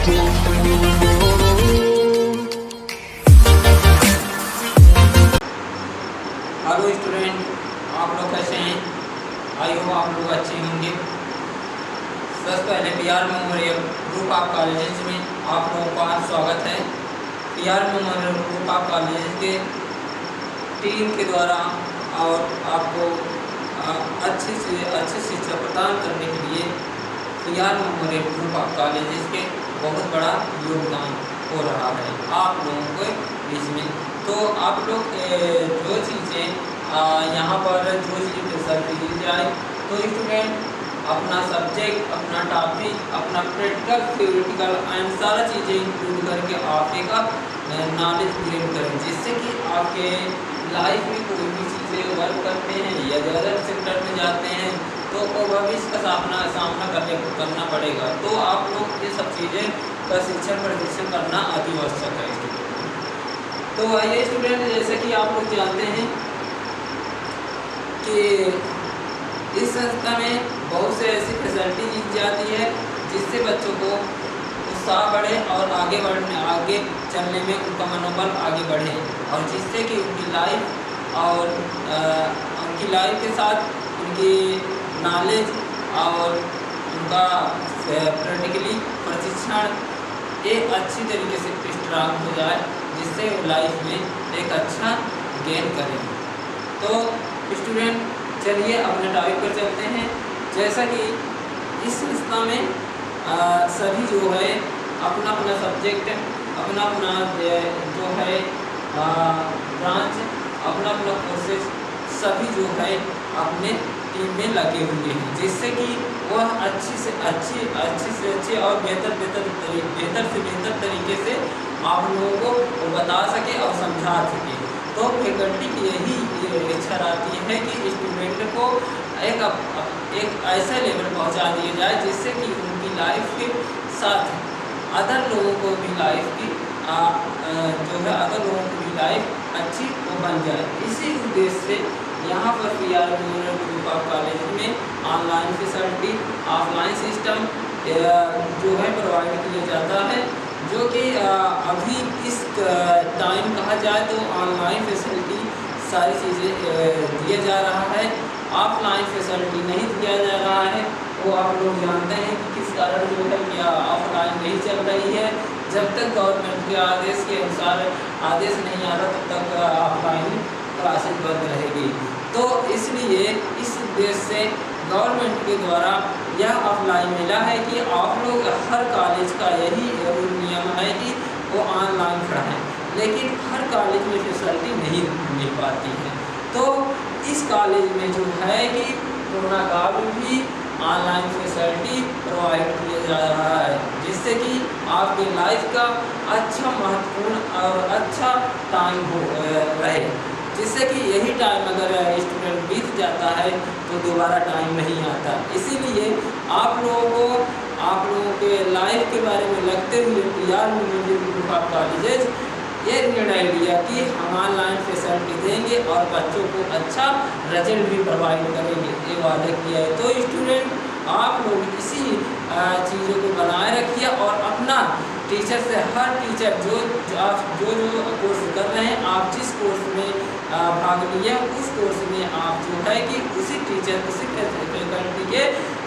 Hello student, आप लोग कैसे हैं? आई होप आप लोग अच्छे होंगे। सबसे पहले PR memorial group of colleges में आप लोगों का स्वागत है। PR memorial group of colleges के टीम के द्वारा और आपको अच्छी से अच्छी शिक्षा प्रदान करने के लिए PR memorial group of colleges के बहुत बड़ा योगदान हो रहा है आप लोगों के बीच में। तो आप लोग जो चीज़ें यहाँ पर जो चीज़ें प्रेशर दी जाए, तो स्टूडेंट अपना सब्जेक्ट, अपना टॉपिक, अपना प्रैक्टिकल, थ्योरेटिकल एंड सारा चीज़ें इंक्लूड करके आप एक नॉलेज गेन करें, जिससे कि आपके लाइफ में कोई भी चीज़ें वर्क करते हैं या अदर सेक्टर में जाते हैं तो भविष्य का सामना करना पड़ेगा। तो आप लोग ये सब चीज़ें का शिक्षण प्रशिक्षण करना अति आवश्यक है। तो आइए स्टूडेंट, जैसे कि आप लोग जानते हैं कि इस संस्था में बहुत से ऐसी फैसिलिटी दी जाती है जिससे बच्चों को उत्साह बढ़े और आगे चलने में उनका मनोबल आगे बढ़े, और जिससे कि उनकी लाइफ के साथ उनकी नॉलेज और उनका प्रैक्टिकली प्रशिक्षण एक अच्छी तरीके से स्ट्रांग हो जाए, जिससे वो लाइफ में एक अच्छा गेन करें। तो स्टूडेंट चलिए अपने टॉपिक पर चलते हैं। जैसा कि इस संस्था में सभी जो है अपना अपना सब्जेक्ट, अपना अपना जो है ब्रांच, अपना अपना कोर्सेज सभी जो है अपने टीम में लगे हुए हैं, जिससे कि वह अच्छी से अच्छी और बेहतर तरीके से आप लोगों को बता सके और समझा सके। तो फैकल्टी की यही इच्छा रहती है कि स्टूडेंट को एक ऐसा लेवल पहुंचा दिया जाए जिससे कि उनकी लाइफ के साथ अदर लोगों को भी लाइफ की अदर लोगों की भी लाइफ अच्छी वो बन जाए। इसी उद्देश्य से यहाँ पर PR memorial group of college में ऑनलाइन फैसिलिटी, ऑफलाइन सिस्टम जो है प्रोवाइड किया जाता है, जो कि अभी इस टाइम कहा जाए तो ऑनलाइन फैसिलिटी सारी चीज़ें दिया जा रहा है, ऑफलाइन फैसिलिटी नहीं दिया जा रहा है। वो आप लोग जानते हैं कि किस कारण जो है क्या ऑफलाइन नहीं चल रही है। जब तक गवर्नमेंट के आदेश के अनुसार आदेश नहीं आ रहा तब तक ऑफलाइन क्लासेज बंद रहेगी। तो इसलिए इस उद्देश्य से गवर्नमेंट के द्वारा यह ऑफलाइन मिला है कि आप लोग हर कॉलेज का यही नियम है कि वो ऑनलाइन पढ़ाएं, लेकिन हर कॉलेज में फैसिलिटी नहीं मिल पाती है। तो इस कॉलेज में जो है कि कोरोना काल में भी ऑनलाइन फैसिलिटी प्रोवाइड किया जा रहा है, जिससे कि आपकी लाइफ का अच्छा महत्वपूर्ण और अच्छा टाइम हो रहे, जिससे कि यही टाइम अगर स्टूडेंट बीत जाता है तो दोबारा टाइम नहीं आता। इसीलिए आप लोगों के लाइफ के बारे में लगते हुए PR memorial group of colleges ये निर्णय लिया कि हम ऑनलाइन फैसिलिटी देंगे और बच्चों को अच्छा रिजल्ट भी प्रोवाइड करेंगे, ये वादा किया है। तो स्टूडेंट आप लोग इसी चीज़ों को बनाए रखिए और अपना टीचर से हर टीचर जो कोर्स कर रहे हैं, आप जिस कोर्स में भाग लिए उस कोर्स में आप जो है कि उसी फैकल्टी के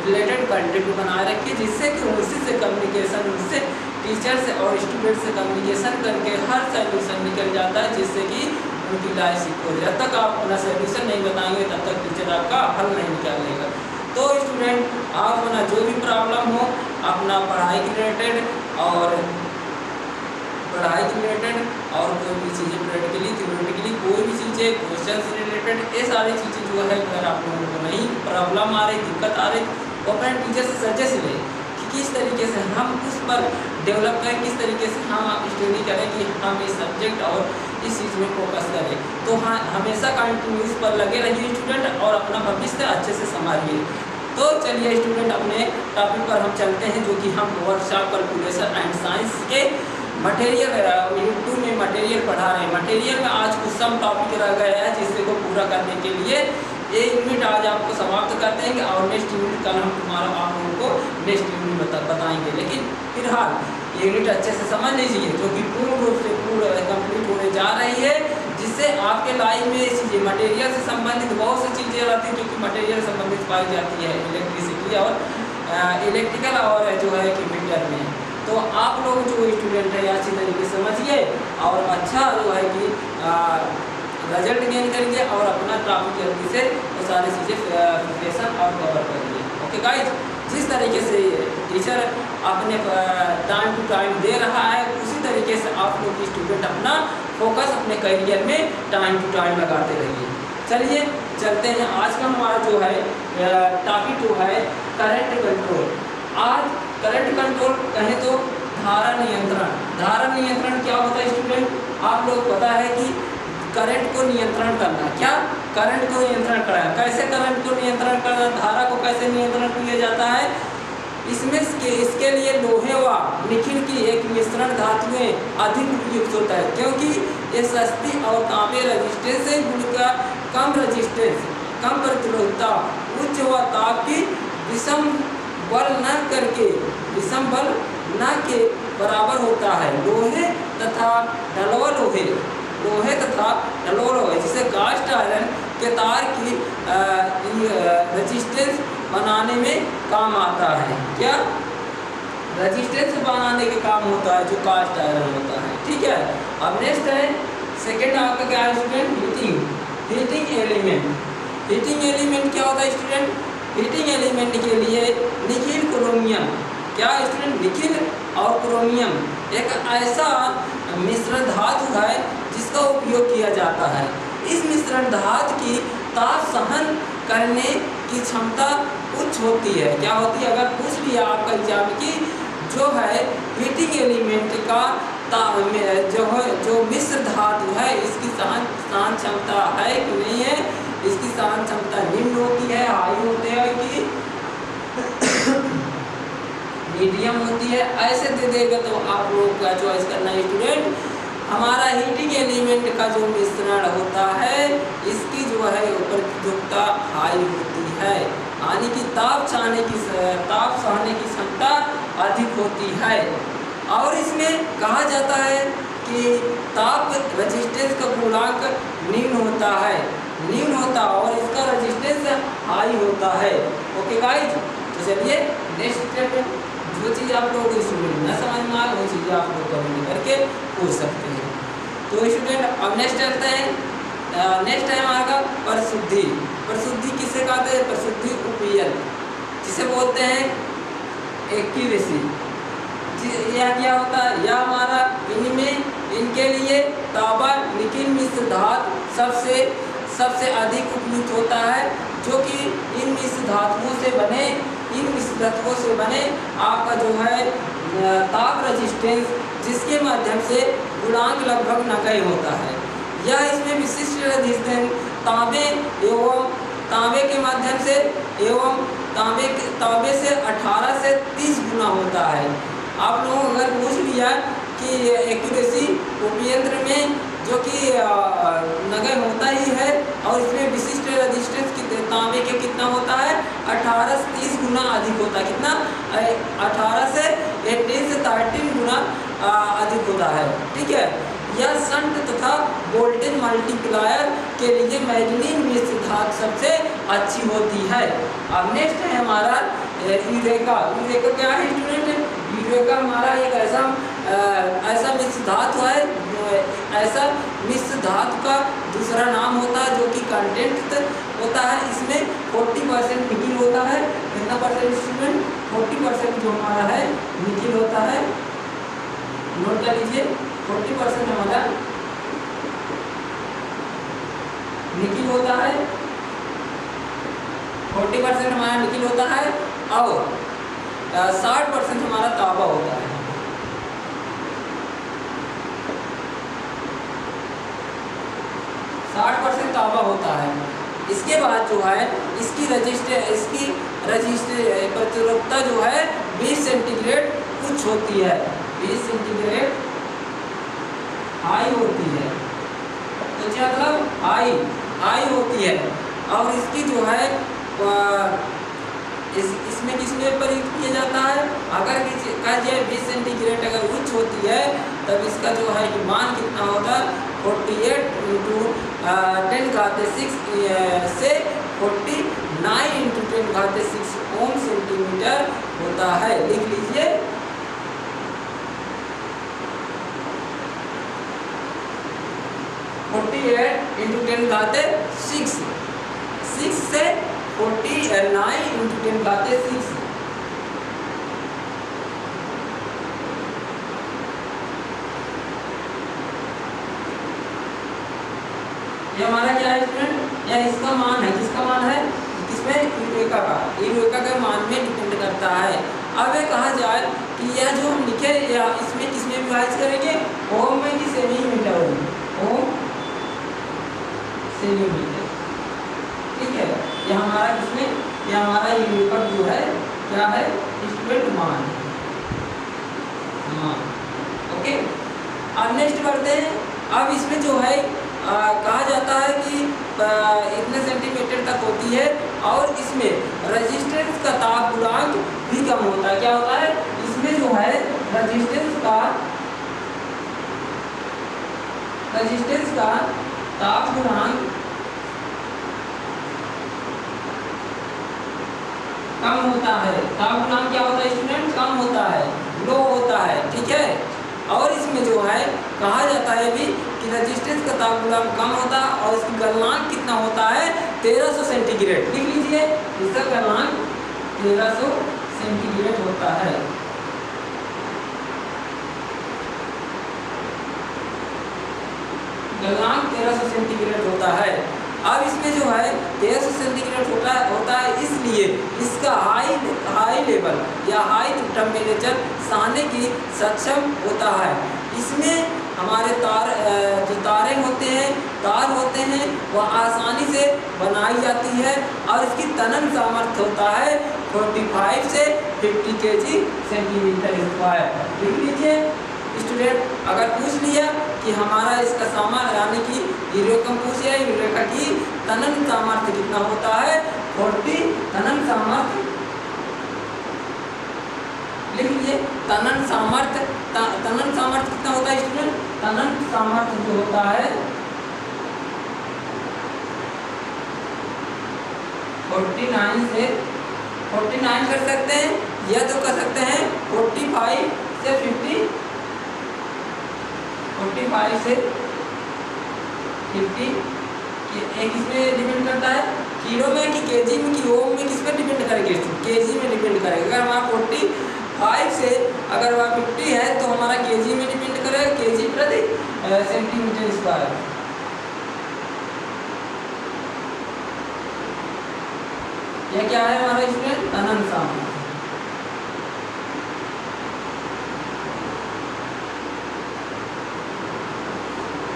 रिलेटेड कंटेंट बनाए रखिए, जिससे कि उसी से कम्युनिकेशन, उससे टीचर से और स्टूडेंट से कम्युनिकेशन करके हर सोल्यूशन निकल जाता है, जिससे कि उनकी लाइफ सिक्योर। जब तक आप अपना सोल्यूशन नहीं बताएंगे तब तक टीचर आपका हल नहीं निकालेगा। तो स्टूडेंट आप अपना जो भी प्रॉब्लम हो अपना पढ़ाई के रिलेटेड और कोई भी चीज़ें प्रैक्टिकली थ्योरेटिकली कोई भी चीज़ें क्वेश्चन से रिलेटेड, ये सारी चीज़ें जो है अगर आप लोगों को नहीं प्रॉब्लम आ रही, दिक्कत आ रही, तो अपने टीचर से सजेस्ट लें कि किस तरीके से हम उस पर डेवलप करें, किस तरीके से हम स्टडी करें कि हम इस सब्जेक्ट और इस चीज़ में फोकस करें। तो हाँ, हमेशा कंटिन्यूस पर लगे रहिए स्टूडेंट और अपना भविष्य अच्छे से संभालिए। तो चलिए स्टूडेंट अपने टॉपिक पर हम चलते हैं, जो कि हम वर्कशॉप कैलकुलेशन एंड साइंस के मटेरियल यूट्यूब में मटेरियल पढ़ा रहे हैं। मटेरियल में आज कुछ सम टॉपिक रह गए हैं, जिससे को पूरा करने के लिए ये यूनिट आज आपको समाप्त कर देंगे और नेक्स्ट यूनिट कल हम आप लोगों को नेक्स्ट यूनिट बताएंगे। लेकिन फिलहाल यूनिट अच्छे से समझ लीजिए, जो कि पूर्ण रूप से कंप्लीट होने जा रही है, जिससे आपके लाइफ में चीज़ें मटेरियल से संबंधित बहुत सी चीज़ें रहती हैं जो कि मटेरियल संबंधित पाई जाती है इलेक्ट्रिसिटी और इलेक्ट्रिकल और जो है कंप्यूटर में। तो आप लोग जो स्टूडेंट है अच्छी तरीके से समझिए और अच्छा जो है कि रिजल्ट गेन करेंगे और अपना टॉपिक जल्दी से वो सारी चीज़ें प्रिपरेशन और कवर करेंगे। ओके गाइज, जिस तरीके से टीचर अपने टाइम टू टाइम दे रहा है, उसी तरीके से आप लोग स्टूडेंट अपना फोकस अपने करियर में टाइम टू टाइम लगाते रहिए। चलिए चलते हैं, आज का हमारा जो है टॉपिक जो है करंट कंट्रोल। आज करंट कंट्रोल कहें तो धारा नियंत्रण। धारा नियंत्रण क्या होता है स्टूडेंट? आप लोग पता है कि करंट को नियंत्रण करना, क्या करंट को नियंत्रण करना, कैसे करंट को नियंत्रण करना, धारा को कैसे नियंत्रण किया जाता है, इसमें इसके लिए लोहे व निकिल की एक मिश्रण धातुएं अधिक उपयुक्त होता है, क्योंकि ये सस्ती और तांबे रजिस्टेंस से गुण कम रजिस्टेंस, कम प्रतिरोधकता, उच्च व ताप की विषम बल न के बराबर होता है। लोहे तथा ढलवा लोहे जिसे कास्ट आयरन के तार की रजिस्टेंस बनाने में काम आता है। क्या रजिस्टेंस बनाने के काम होता है जो कास्ट आयरन होता है, ठीक है। अब नेक्स्ट है सेकेंड आपका क्या है student? Heating element. Heating element क्या होता है स्टूडेंट? हीटिंग एलिमेंट के लिए निकिल क्रोमियम, क्या स्टूडेंट? निकिल और क्रोमियम एक ऐसा मिश्रण धातु है जिसका उपयोग किया जाता है। इस मिश्रण धातु की ताप सहन करने की क्षमता उच्च होती है। क्या होती है? अगर पूछ लिया आपका एग्जाम की जो है हीटिंग एलिमेंट का जो मिश्र धातु है, इसकी सहन क्षमता है कि नहीं है, इसकी सहन क्षमता निम्न होती है, हाई होती है कि मीडियम होती है, ऐसे दे देगा तो आप लोग का चॉइस करना है स्टूडेंट। हमारा हीटिंग एलिमेंट का जो मिश्रण होता है, इसकी जो है प्रतिरोधकता हाई होती है, यानी कि ताप सहने की क्षमता अधिक होती है। और इसमें कहा जाता है कि ताप रजिस्टेंस का गुणांक निम्न होता और इसका रजिस्टेंस हाई होता है। ओके गाइज, तो चलिए नेक्स्ट स्टेप, जो चीज़ आप लोगों को स्टूडेंट न समझ में आए वो चीज़ें आप लोग कमेंट करके पूछ सकते हैं। तो स्टूडेंट अब नेक्स्ट चलते हैं। नेक्स्ट है हमारा प्रशुद्धि। प्रशुद्धि किसे कहते हैं? प्रशुद्धि उपयन, जिसे बोलते हैं एक्यूरेसी। यह क्या होता है? यह हमारा इनके लिए तांबा निकिल मिश्र धातु सबसे अधिक उपयुक्त होता है, जो कि इन मिश्र धातुओं से बने आपका जो है ताप रजिस्टेंस, जिसके माध्यम से गुणांक लगभग नगण्य होता है। यह इसमें विशिष्ट रजिस्टेंस तांबे के माध्यम से एवं तांबे से 18 से 30 गुना होता है। आप लोगों अगर पूछ लिया कि एक्यूरेसी उपयंत्र में जो कि नगण्य होता ही है और इसमें विशिष्ट रजिस्टेंस तांबे के कितना होता है? 18 से 30 गुना अधिक होता है। कितना? 18 से 18 से 13 गुना अधिक होता है, ठीक है। यह शंट तथा वोल्टेज मल्टीप्लायर के लिए मैग्नीज मिश्र धातु सबसे अच्छी होती है। अब नेक्स्ट है हमारा यूरेका। यूरेका क्या है स्टूडेंट? यूरेका हमारा एक ऐसा मिश्र धातु है, ऐसा मिश्र धातु का दूसरा नाम होता है जो कि कंटेंट होता है। इसमें 40% निकिल होता है। कितना परसेंट स्टूडेंट? 40% जो हमारा है निकिल होता है। नोट कर लीजिए, 40% हमारा निकिल होता है, 40% हमारा निकिल होता है और 60% हमारा तांबा होता है। 60% तांबा होता है। इसके बाद जो है इसकी प्रतिरोधकता जो है 20 सेंटीग्रेड कुछ होती है, 20 सेंटीग्रेड हाई होती है। तो क्या मतलब हाई होती है। और इसकी जो है इसमें किसमें प्रयुक्त किया जाता है? अगर कहा जाए 20 सेंटीग्रेड अगर होती है तब इसका जो है कि मान कितना होगा 48 इंटू 10⁻⁶ से 49 इंटू 10⁻⁶ ओम सेंटीमीटर होता है। लिख लीजिए। इंटू 10⁻⁶ 6 से 49 इंटू 10⁻⁶। ये हमारा क्या है स्टूडेंट, या इसका मान है, किसका मान है, किसमें, यूरेका का, यूरेका के मान में डिपेंड करता है। अब ये कहा जाए कि यह जो हम लिखे या इसमें किसमें विभाजित करेंगे, ओम में कि सेंटीमीटर में, ओम सेंटीमीटर, ठीक है। यह हमारा किसमें, यह हमारा यूरेका जो है क्या है स्टूडेंट, मान, मान। ओके, अब नेक्स्ट बढ़ते हैं। अब इसमें जो है कहा जाता है कि इतने सेंटीमीटर तक होती है और इसमें रेजिस्टेंस का ताप गुणांक भी कम होता है। क्या होता है इसमें जो है रेजिस्टेंस का ताप गुणांक कम होता है। ताप गुणांक क्या होता है स्टूडेंट, कम होता है, लो होता है, ठीक है। और इसमें जो है कहा जाता है भी कि रेजिस्टेंस का ताप गुणांक कम होता है और इसकी गलनांक कितना होता है 1300 सेंटीग्रेड। लिख लीजिए, इसका गलनांक 1300 सेंटीग्रेड होता है। गलनांक 1300 सेंटीग्रेड होता है। अब इसमें जो है 1300 सेंटीग्रेड होता है इसलिए इसका हाई लेवल या हाई टेम्परेचर सहने की सक्षम होता है। इसमें हमारे जो तारें होते हैं, तार होते हैं, वह आसानी से बनाई जाती है और इसकी तनन सामर्थ्य होता है 45 से 50 kg सेंटीमीटर स्क्वायर। लिख लीजिए स्टूडेंट, अगर पूछ लिया कि हमारा इसका सामान यानी कि यूरेकम पूछ लिया, यूरेका की तनन सामर्थ्य कितना होता है 40 तनन सामर्थ्य। लिख लीजिए तनन सामर्थ्य कितना होता है स्टूडेंट, तनन सामर्थ्य जो होता है 49 से 49 कर सकते हैं या तो कर सकते हैं 45 से 50, 45 से 50 एक इसमें डिपेंड करता है किलो में कि केजी में कि ओम में, किस पे डिपेंड करेगा, केजी में डिपेंड करेगा। अगर हमारा 45 से अगर वह 50 है तो हमारा केजी में डिपेंड करेगा, केजी प्रति सेंटीमीटर स्क्वायर। यह क्या है हमारा इसमें तनन सामर्थ्य।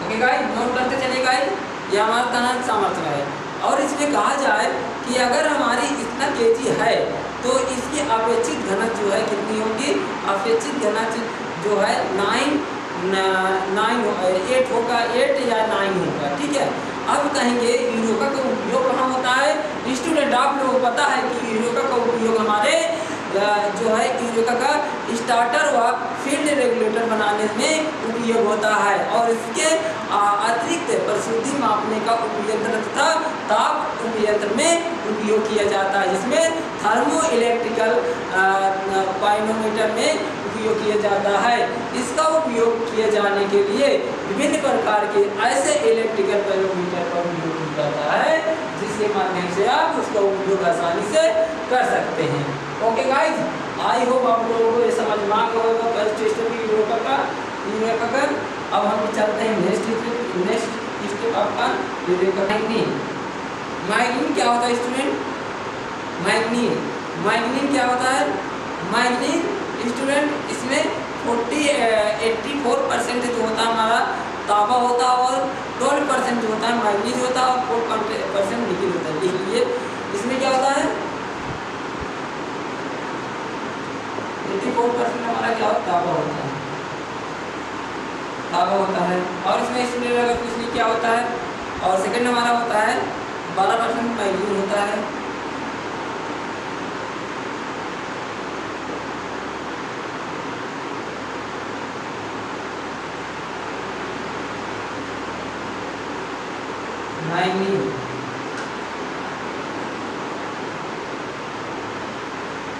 ओके गाइस, नोट करते चलिए गाइस, यह हमारा तनन सामर्थ्य है। और इसमें कहा जाए कि अगर हमारी इतना केजी है तो इसकी अपेक्षित घनत्व जो है कितनी होगी, अपेक्षित घनत्व जो है 8 होगा, 8 या 9 होगा, ठीक है। अब कहेंगे यूरेका का उपयोग कहाँ होता है स्टूडेंट, आप लोगों को पता है कि यूरेका का उपयोग हमारे जो है यूरेका का स्टार्टर व फील्ड रेगुलेटर बनाने में उपयोग होता है और इसके अतिरिक्त प्रसूति मापने का उपयंत्र तथा ताप उपयंत्र में उपयोग किया जाता है, जिसमें थर्मो इलेक्ट्रिकल पाइनोमीटर में उपयोग किया जाता है। इसका उपयोग किए जाने के लिए विभिन्न प्रकार के ऐसे इलेक्ट्रिकल पाइनोमीटर का उपयोग किया जाता है जिसके माध्यम से आप उसका उपयोग आसानी से कर सकते हैं। ओके गाइज, आई होप आप लोगों को ये समझ में आ गया होगा फर्स्ट स्टेप यूरेका का। अब हम चलते हैं नेक्स्ट स्टेप आपका यूरेका। मैग्नीन क्या होता है स्टूडेंट, मैग्नीन क्या होता है, मैग्नीन स्टूडेंट इसमें 84% जो होता है हमारा तांबा होता है और 12% जो होता है मैग्नीज होता है और 4% निकेल होता है। लिख लीजिए इसमें क्या होता है 84% हमारा क्या होता है तांबा होता है, तांबा होता है। और इसमें इसमें अगर कुछ नहीं क्या होता है, और सेकंड हमारा होता है 12% मैग्नीज होता है। मैग्नीज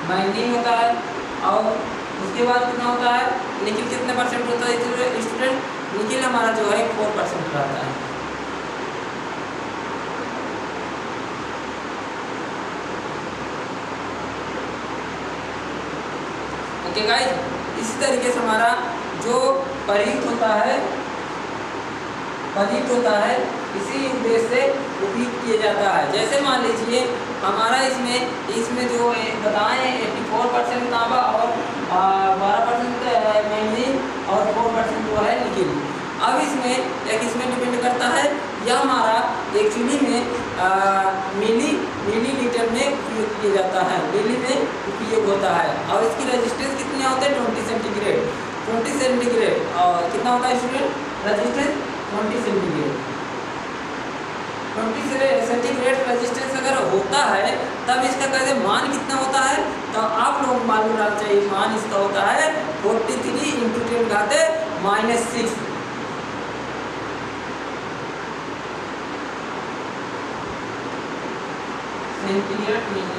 मैग्नीज होता है। और उसके बाद कितना होता है, निकिल कितने परसेंट होता है स्टूडेंट? निकिल हमारा जो है 4% रहता है। ओके गाइस, इसी तरीके से हमारा जो परियुक्त होता है इसी उद्देश्य से उपयोग किया जाता है। जैसे मान लीजिए हमारा इसमें जो बताएं 84% तांबा और 12% मैग्नीज और 4% जो है निकिल। अब इसमें डिपेंड करता है, यह हमारा एक्चुअली में मिलीलीटर में उपयोग किया जाता है, मिली में उपयोग होता है। और इसकी रेजिस्टेंस कितने होते हैं? 20 सेंटीग्रेड। और कितना होता है student? Resistance 20 centigrade. 20 centigrade resistance अगर होता है तब इसका कहते मान कितना होता है, तो आप लोग मालूम रहना चाहिए। मान इसका होता है 43 × 10⁻⁶ सेंटीग्रेड मीटर।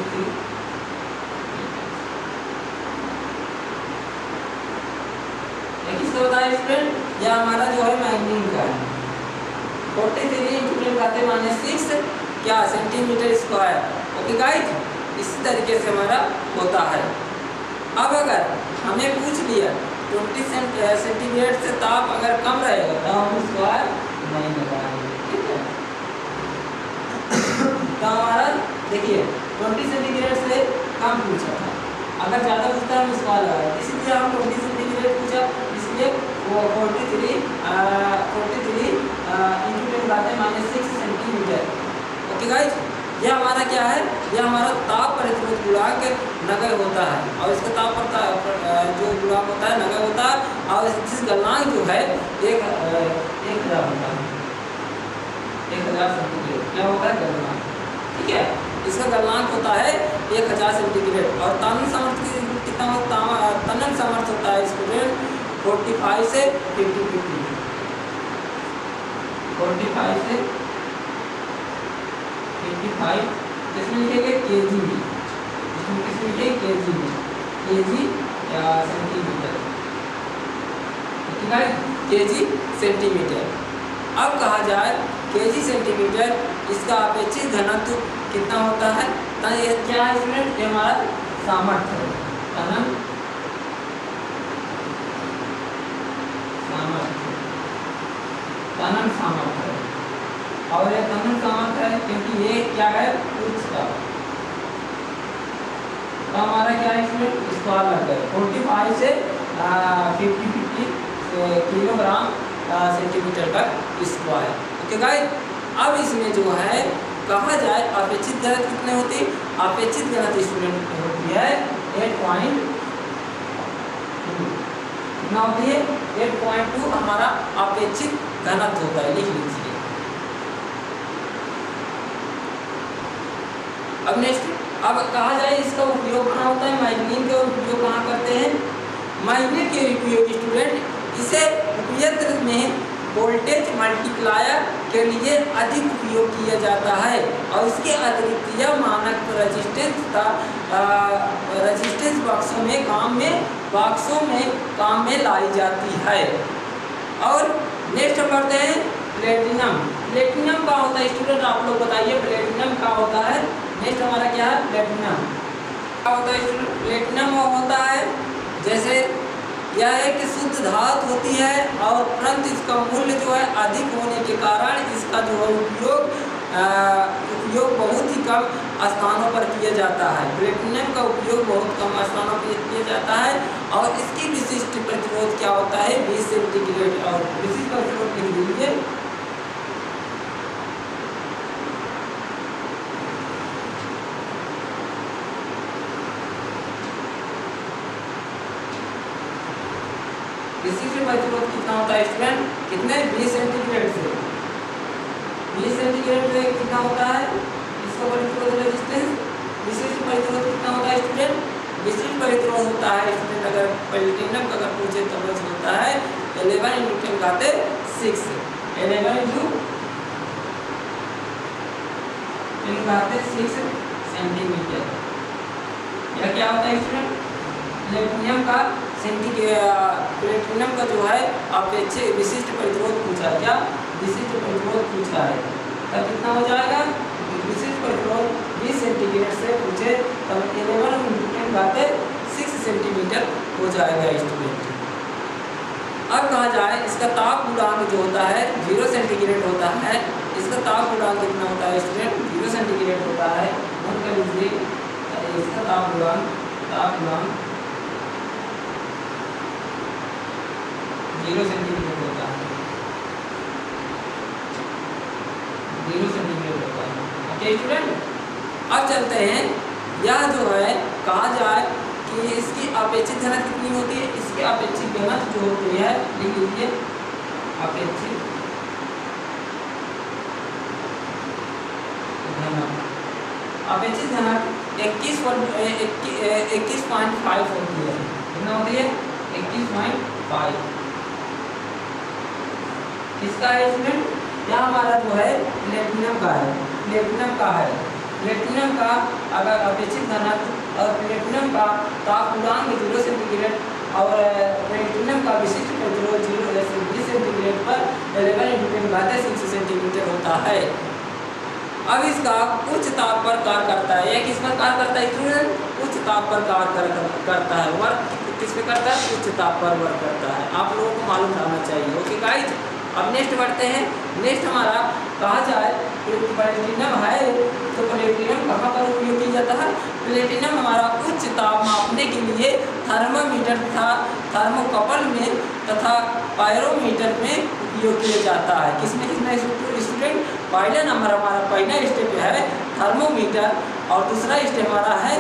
किसका होता है स्टूडेंट? यह हमारा जो है मैग्नीज का है। 43 × 10⁻⁶ क्या सेंटीमीटर स्क्वायर। ओके गाइस, इसी तरीके से हमारा होता है। अब अगर हमें पूछ लिया 20 सेंटीग्रेड से ताप अगर कम रहेगा तो हम स्क्वायर नहीं लगाएंगे, ठीक है। तो हमारा देखिए 20 सेंटीग्रेड से कम पूछा था, अगर ज़्यादा पूछता है हम स्क्वायर लगाएंगे, इसलिए हम 20 सेंटीग्रेड पूछा, इसलिए वो 43 × 10⁻⁶ सेंटीमीटर। ओके गाइस, यह हमारा क्या है? यह हमारा ताप प्रतिरोध गुणांक नगण्य होता है। और इसका ताप जो गुणांक होता है नगण्य होता है। और जिस गलनांक जो है 1000 होता है, 1000 सेंटीग्रेड क्या होता है गलनांक, ठीक है। इसका गलनांक होता है 1000 सेंटीग्रेड। और तनन सामर्थ्य कितना होता है? तनन सामर्थ्य होता है स्टूडेंट 45 से 50। 45 से 55 किसमें लिखेंगे? केजी में। इसमें किसमें लिखेंगे? केजी में। केजी या सेंटीमीटर, ठीक है, केजी सेंटीमीटर। अब कहा जाए केजी सेंटीमीटर, इसका अपेक्षित घनत्व कितना होता है? तो ये क्या है स्टूडेंट? ये हमारा सामर्थ्य है, तनन सामर्थ्य है। और ये तनन सामर्थ्य है क्योंकि ये क्या है? उच्च ताप। तो हमारा क्या है इसमें? स्क्वायर लग गए 45 से 50 किलोग्राम सेंटीमीटर तक स्क्वायर। ओके गाइस, अब इसमें जो है कहा जाए अपेक्षित घनत्व कितने होते हैं? अपेक्षित घनत्व स्टूडेंट होती है 8.2 कितना होती है? 8.2 हमारा अपेक्षित घनत्व होता है, लिख लीजिए। अब नेक्स्ट, अब कहा जाए इसका उपयोग कहाँ होता है? मैग्नीज का उपयोग कहाँ करते हैं? मैग्नीज के उपयोग स्टूडेंट इसे उपयंत्र में वोल्टेज मल्टीप्लायर के लिए अधिक उपयोग किया जाता है। और इसके अतिरिक्त यह मानक रेजिस्टेंस बक्सों में काम में लाई जाती है। और नेक्स्ट बढ़ते हैं प्लेटिनम। प्लेटिनम का होता है स्टूडेंट, आप लोग बताइए प्लेटिनम का होता है। नेक्स्ट हमारा क्या है? प्लेटिनम क्या होता है स्टूडेंट? प्लेटिनम वो होता है जैसे यह है कि शुद्ध धातु होती है और परंतु इसका मूल्य जो है अधिक होने के कारण इसका जो है उपयोग बहुत ही कम स्थानों पर किया जाता है। प्लेटिनम का उपयोग बहुत कम स्थानों पर किया जाता है। और इसकी विशिष्ट प्रतिरोध क्या होता है? 20 सेंटीग्रेड। और विशिष्ट प्रतिरोध लिख दीजिए। विशिष्ट प्रतिरोध कितना होता है स्टूडेंट? कितने? 20 सेंटीग्रेड से 20 सेंटीग्रेड से कितना होता है इसका प्रतिरोध रेजिस्टेंस? विशिष्ट प्रतिरोध कितना होता है स्टूडेंट? विशिष्ट प्रतिरोध होता है स्टूडेंट, अगर प्लेटिनम का अगर पूछे तो बस होता है 11 × 10⁻⁶। 11 × 10⁻⁶ सेंटीमीटर। यह क्या होता है स्टूडेंट? प्लेटिनम का प्लेटिनम का जो है अपेक्षित विशिष्ट प्रतिरोध पूछा है। क्या विशिष्ट प्रतिरोध पूछा है? तब कितना हो जाएगा? विशिष्ट प्रतिरोध 20 सेंटीग्रेड से पूछे तब 11×10⁻⁶ सेंटीमीटर हो जाएगा स्टूडेंट। अब कहा जाए इसका ताप गुणांक जो होता है 0 सेंटीग्रेड होता है। इसका ताप गुणांक कितना होता है स्टूडेंट? 0 सेंटीग्रेड होता है। नोट कर लीजिए इसका ताप गुणांक 0 सेंटीग्रेड होता है। 0 सेंटीग्रेड होता है। ओके स्टूडेंट, अब चलते हैं। यह जो है कहा जाए कि इसकी अपेक्षित घनत्व कितनी होती है? इसकी अपेक्षित घनत्व जो होती है लिख लीजिए अपेक्षित घनत्व। अपेक्षित घनत्व 21.5 होती है। कितना होती है? 21.5। किसका है स्टूडेंट? यह हमारा जो है प्लेटिनम का है। प्लेटिनम का है। प्लेटिनम का अगर अपेक्षित घनत्व और प्लेटिनम का ताप गुणांक 0 सेंटीग्रेड और प्लेटिनम का विशिष्ट प्रतिरोध 20 सेंटीग्रेड पर 11×10⁻⁶ सेंटीमीटर होता है। अब इसका उच्च ताप पर कार्य करता है। यह किस पर कार्य करता है स्टूडेंट? उच्च ताप पर कार्य करता है। वर्क किस पे करता है? उच्च ताप पर वर्क करता है। आप लोगों को मालूम रहना चाहिए। ओके गाइज, अब नेक्स्ट बढ़ते हैं। नेक्स्ट हमारा कहा जाए प्लेटिनम है तो प्लेटिनम कहाँ पर उपयोग किया जाता है? प्लेटिनम हमारा उच्च ताप मापने के लिए थर्मामीटर तथा थर्मोकपल में तथा पायरोमीटर में उपयोग किया जाता है। किसमें स्टूडेंट? पहला नंबर पहला स्टेप है थर्मोमीटर और दूसरा स्टेप हमारा है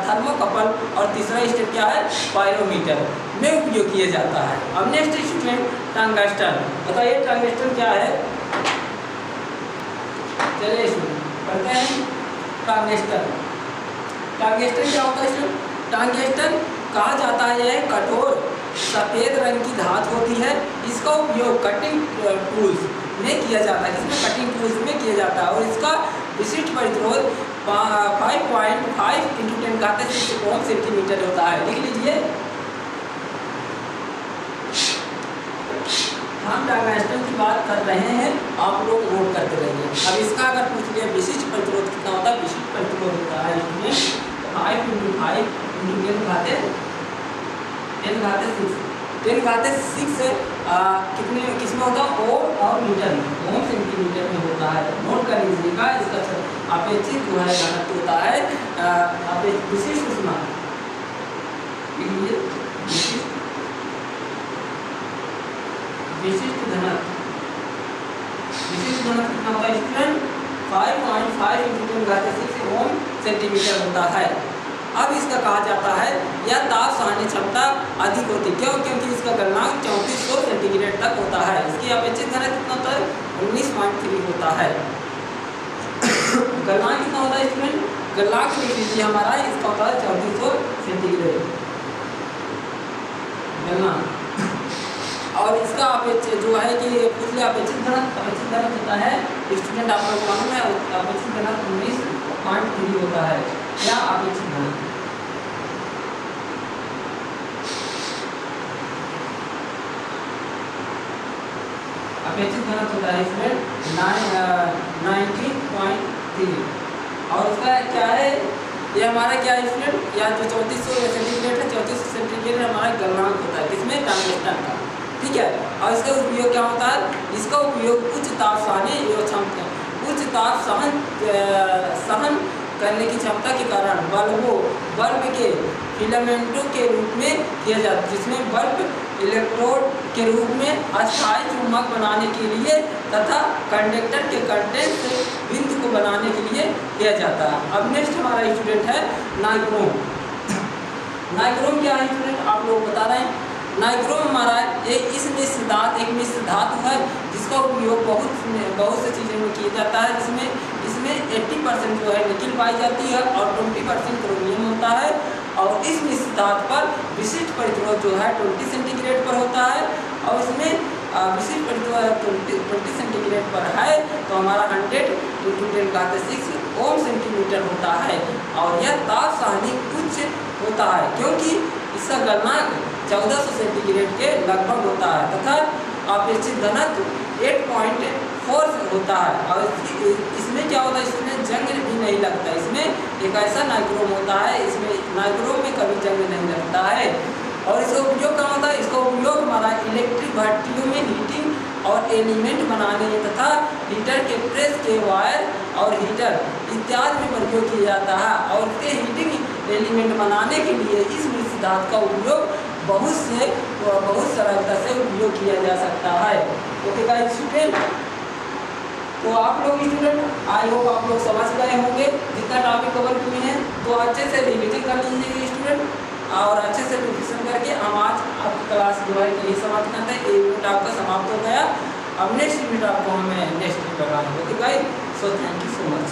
थर्मोकपल और तीसरा स्टेप क्या है? पायरोमीटर में उपयोग किया जाता है। अब नेक्स्ट स्टूडेंट टंगस्टन। बताइए टंगस्टन क्या है? चलिए पढ़ते हैं। टंगस्टन क्या होता है? टंगस्टन कहा जाता है यह कठोर सफ़ेद रंग की धातु होती है। इसका उपयोग कटिंग टूल्स में किया जाता है। इसमें कटिंग टूल्स में किया जाता है और इसका विशिष्ट प्रतिरोध 5.5×10⁻⁶ ओम सेंटीमीटर होता है। लिख लीजिए हम टंगस्टन की बात कर रहे हैं, आप लोग नोट करते रहिए। अब इसका अगर पूछ लिया विशिष्ट प्रतिरोध कितना होता है? विशिष्ट प्रतिरोध होता है इसमें 5×5×10⁻⁶ कितने किसमें होता है? ओम और मीटर में, ओम सेंटीमीटर में होता है। नोट कर लीजिएगा। इसका अपेक्षित जो है घनत्व होता है विशिष्ट उष्मा विशिष्ट घनत्व कितना होता है स्टूडेंट? 5.5×10⁻⁶ ओम सेंटीमीटर होता है। अब इसका कहा जाता है यह ताप सहने क्षमता अधिक होती है। क्यों? क्योंकि इसका गलनांक 3400 सेंटीग्रेड तक होता है। इसकी अपेक्षित घनत्व कितना होता है? 19.3 होता है। गलनांक कितना होता है स्टूडेंट? गलनांक लिख लीजिए हमारा इसका होता है 3400 सेंटीग्रेड गलनांक। और इसका अपेक्षित जो है कि पिछले अपेक्षित घनत्व होता है स्टूडेंट आप लोग मालूम है अपेक्षित घनत्व 19.3 होता है। क्या अपेक्षित घनत्व? अपेक्षित घनत्व होता है इसमें 19.3 और इसका क्या है? ये हमारा क्या है स्टूडेंट? या जो 3400 सेंटीग्रेड है 3400 सेंटीग्रेड हमारा गलनांक होता है। किसमें? टंगस्टन का। ठीक है। और इसका उपयोग क्या होता है? इसका उपयोग उच्च ताप उच्च ताप सहन करने की क्षमता के कारण बल्ब के फिलामेंटों के रूप में किया जाता है, जिसमें बल्ब इलेक्ट्रोड के रूप में अस्थायी चुंबक बनाने के लिए तथा कंडक्टर के कंटेंट बिंदु को बनाने के लिए किया जाता है। अब नेक्स्ट हमारा स्टूडेंट है नाइक्रोम। नाइक्रोम क्या है स्टूडेंट? आप लोग बता रहे हैं। नाइक्रोम हमारा एक मिश्र धातु है जिसका उपयोग बहुत से चीज़ों में किया जाता है। इसमें 80% जो है निकिल पाई जाती है और 20% क्रोमियम होता है। और इस मिश्र धातु पर विशिष्ट प्रतिरोध जो है 20 सेंटीग्रेड पर होता है और इसमें विशिष्ट प्रतिरोध 20 सेंटीग्रेड पर है तो हमारा 100×10⁻⁶ ओम सेंटीमीटर होता है और यह ताप रासायनिक उच्च होता है क्योंकि इसका गलनांक 1400 सेंटीग्रेड के लगभग होता है तथा अपेक्षित घनत्व 8.4 होता है। और इसमें क्या होता है, इसमें जंग भी नहीं लगता। इसमें एक ऐसा नाइक्रोम होता है, इसमें नाइक्रोम में कभी जंग नहीं लगता है। और इसका उपयोग क्या होता है, इसका उपयोग हमारा इलेक्ट्रिक भट्टियों में हीटिंग और एलिमेंट बनाने तथा हीटर के प्रेस के वायर और हीटर इत्यादि में प्रयोग किया जाता है। और इसके हीटिंग एलिमेंट बनाने के लिए इस मिश्र धातु का उपयोग बहुत सरलता से उपयोग किया जा सकता है। ओके गाइस स्टूडेंट, तो आप लोग स्टूडेंट आई होप आप लोग समझ गए होंगे जितना टॉपिक कवर किए हैं। तो अच्छे से रिविजन कर लीजिए स्टूडेंट और अच्छे से रिविजन करके हम आज आपकी क्लास जो है यही समाप्त करते हैं। एक यूनिट आपका समाप्त हो गया। अब नेक्स्ट यूनिट आपको हमें नेक्स्ट वीक लगाना है। Okay guys, so thank you so much.